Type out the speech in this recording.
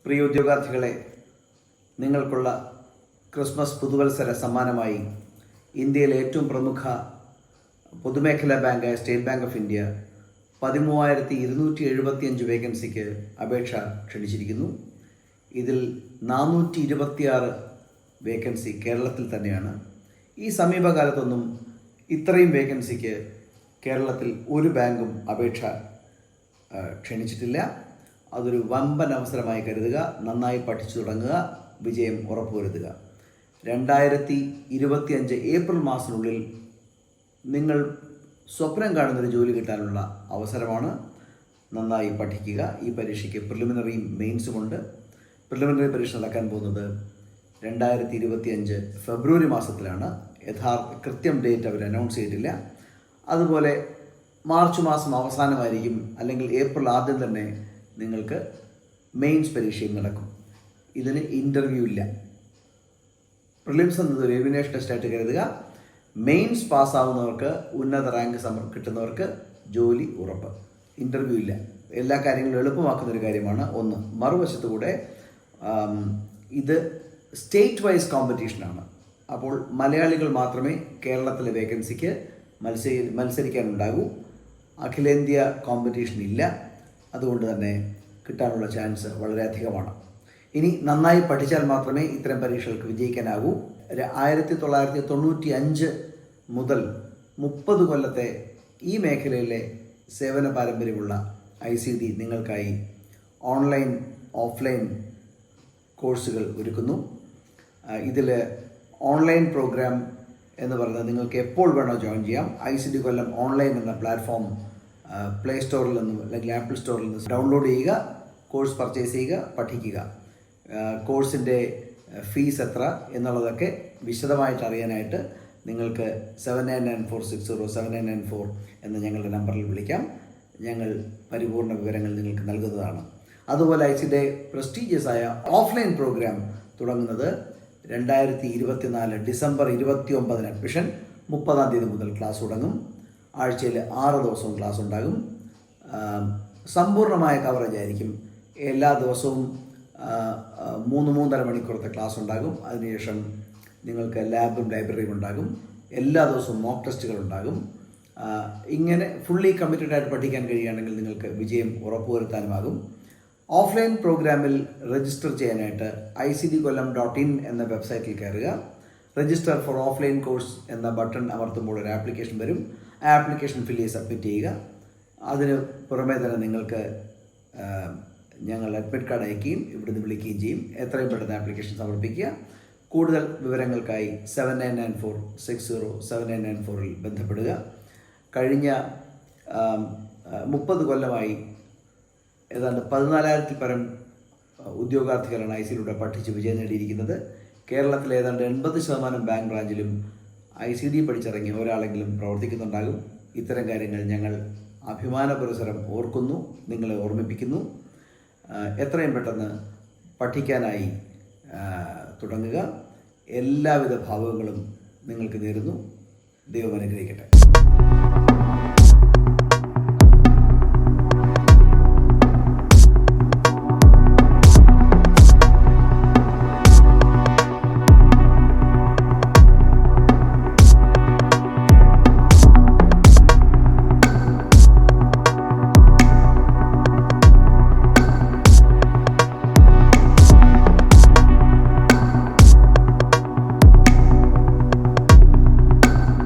പ്രിയ ഉദ്യോഗാർത്ഥികളെ, നിങ്ങൾക്കുള്ള ക്രിസ്മസ് പുതുവത്സര സമ്മാനമായി ഇന്ത്യയിലെ ഏറ്റവും പ്രമുഖ പൊതുമേഖലാ ബാങ്കായ സ്റ്റേറ്റ് ബാങ്ക് ഓഫ് ഇന്ത്യ 13,275 വേക്കൻസിക്ക് അപേക്ഷ ക്ഷണിച്ചിരിക്കുന്നു. ഇതിൽ 426 വേക്കൻസി കേരളത്തിൽ തന്നെയാണ്. ഈ സമീപകാലത്തൊന്നും ഇത്രയും വേക്കൻസിക്ക് കേരളത്തിൽ ഒരു ബാങ്കും അപേക്ഷ ക്ഷണിച്ചിട്ടില്ല. അതൊരു വമ്പൻ അവസരമായി കരുതുക. നന്നായി പഠിച്ചു തുടങ്ങുക. വിജയം ഉറപ്പുവരുത്തുക. 2025 ഏപ്രിൽ മാസത്തിനുള്ളിൽ നിങ്ങൾ സ്വപ്നം കാണുന്നൊരു ജോലി കിട്ടാനുള്ള അവസരമാണ്. നന്നായി പഠിക്കുക. ഈ പരീക്ഷയ്ക്ക് പ്രിലിമിനറിയും മെയിൻസുമുണ്ട്. പ്രിലിമിനറി പരീക്ഷ നടക്കാൻ പോകുന്നത് 2025 ഫെബ്രുവരി മാസത്തിലാണ്. കൃത്യം ഡേറ്റ് അവർ അനൗൺസ് ചെയ്തിട്ടില്ല. അതുപോലെ മാർച്ച് മാസം അവസാനമായിരിക്കും, അല്ലെങ്കിൽ ഏപ്രിൽ ആദ്യം തന്നെ നിങ്ങൾക്ക് മെയിൻസ് പരീക്ഷയും നടക്കും. ഇതിന് ഇൻ്റർവ്യൂ ഇല്ല. പ്രിലിംസ് എന്നത് ഒരു എലിമിനേഷൻ ടെസ്റ്റായിട്ട് കരുതുക. മെയിൻസ് പാസ്സാവുന്നവർക്ക്, ഉന്നത റാങ്ക് കിട്ടുന്നവർക്ക് ജോലി ഉറപ്പ്. ഇൻ്റർവ്യൂ ഇല്ല. എല്ലാ കാര്യങ്ങളും എളുപ്പമാക്കുന്നൊരു കാര്യമാണ്. ഒന്ന്, മറുവശത്തു കൂടെ ഇത് സ്റ്റേറ്റ് വൈസ് കോമ്പറ്റീഷനാണ്. അപ്പോൾ മലയാളികൾ മാത്രമേ കേരളത്തിലെ വേക്കൻസിക്ക് മത്സരിക്കാനുണ്ടാകൂ. അഖിലേന്ത്യാ കോമ്പറ്റീഷൻ ഇല്ല. അതുകൊണ്ട് തന്നെ കിട്ടാനുള്ള ചാൻസ് വളരെയധികമാണ്. ഇനി നന്നായി പഠിച്ചാൽ മാത്രമേ ഇത്തരം പരീക്ഷകൾക്ക് വിജയിക്കാനാകൂ. 1995 മുതൽ 30 കൊല്ലത്തെ ഈ മേഖലയിലെ സേവന പാരമ്പര്യമുള്ള ICT നിങ്ങൾക്കായി ഓൺലൈൻ ഓഫ്ലൈൻ കോഴ്സുകൾ ഒരുക്കുന്നു. ഇതിൽ ഓൺലൈൻ പ്രോഗ്രാം എന്ന് പറയുന്നത് നിങ്ങൾക്ക് എപ്പോൾ വേണോ ജോയിൻ ചെയ്യാം. ICT കൊല്ലം ഓൺലൈൻ എന്ന പ്ലാറ്റ്ഫോം പ്ലേ സ്റ്റോറിൽ നിന്നും അല്ലെങ്കിൽ ആപ്പിൾ സ്റ്റോറിൽ നിന്ന് ഡൗൺലോഡ് ചെയ്യുക, കോഴ്സ് പർച്ചേസ് ചെയ്യുക, പഠിക്കുക. കോഴ്സിൻ്റെ ഫീസ് എത്ര എന്നുള്ളതൊക്കെ വിശദമായിട്ട് അറിയാനായിട്ട് നിങ്ങൾക്ക് 7994607994 എന്ന ഞങ്ങളുടെ നമ്പറിൽ വിളിക്കാം. ഞങ്ങൾ പരിപൂർണ വിവരങ്ങൾ നിങ്ങൾക്ക് നൽകുന്നതാണ്. അതുപോലെ ICT പ്രസ്റ്റീജിയസ് ആയ ഓഫ്ലൈൻ പ്രോഗ്രാം തുടങ്ങുന്നത് 2024 ഡിസംബർ 29 അഡ്മിഷൻ, 30-ാം തീയതി മുതൽ ക്ലാസ് തുടങ്ങും. ആഴ്ചയിൽ 6 ദിവസവും ക്ലാസ് ഉണ്ടാകും. സമ്പൂർണ്ണമായ കവറേജ് ആയിരിക്കും. എല്ലാ ദിവസവും 3-3.5 മണിക്കൂറത്തെ ക്ലാസ് ഉണ്ടാകും. അതിനുശേഷം നിങ്ങൾക്ക് ലാബും ലൈബ്രറിയും ഉണ്ടാകും. എല്ലാ ദിവസവും മോക്ക് ടെസ്റ്റുകൾ ഉണ്ടാകും. ഇങ്ങനെ ഫുള്ളി കമ്മിറ്റഡ് ആയിട്ട് പഠിക്കാൻ കഴിയുകയാണെങ്കിൽ നിങ്ങൾക്ക് വിജയം ഉറപ്പുവരുത്താനുമാകും. ഓഫ്ലൈൻ പ്രോഗ്രാമിൽ രജിസ്റ്റർ ചെയ്യാനായിട്ട് ICTkollam.in എന്ന വെബ്സൈറ്റിൽ കയറുക. രജിസ്റ്റർ ഫോർ ഓഫ്ലൈൻ കോഴ്സ് എന്ന ബട്ടൺ അമർത്തുമ്പോൾ ഒരു ആപ്ലിക്കേഷൻ വരും. ആ ആപ്ലിക്കേഷൻ ഫില്ല് ചെയ്ത് സബ്മിറ്റ് ചെയ്യുക. അതിന് പുറമേ തന്നെ നിങ്ങൾക്ക് ഞങ്ങൾ അഡ്മിറ്റ് കാർഡ് അയക്കുകയും ഇവിടുന്ന് വിളിക്കുകയും ചെയ്യും. എത്രയും പെട്ടെന്ന് ആപ്ലിക്കേഷൻ സമർപ്പിക്കുക. കൂടുതൽ വിവരങ്ങൾക്കായി 7994607994 ബന്ധപ്പെടുക. കഴിഞ്ഞ 30 കൊല്ലമായി ഏതാണ്ട് 14,000-ൽ പരം ഉദ്യോഗാർത്ഥികളാണ് ICTയിലൂടെ പഠിച്ച് വിജയം നേടിയിരിക്കുന്നത്. കേരളത്തിലെ ഏതാണ്ട് 80% ബാങ്ക് ബ്രാഞ്ചിലും ICT പഠിച്ചിറങ്ങിയ ഒരാളെങ്കിലും പ്രവർത്തിക്കുന്നുണ്ടാകും. ഇത്തരം കാര്യങ്ങൾ ഞങ്ങൾ അഭിമാനപുരസരം ഓർക്കുന്നു, നിങ്ങളെ ഓർമ്മിപ്പിക്കുന്നു. എത്രയും പെട്ടെന്ന് പഠിക്കാനായി തുടങ്ങുക. എല്ലാവിധ ഭാവുകങ്ങളും നിങ്ങൾക്ക് നേരുന്നു. ദൈവം അനുഗ്രഹിക്കട്ടെ.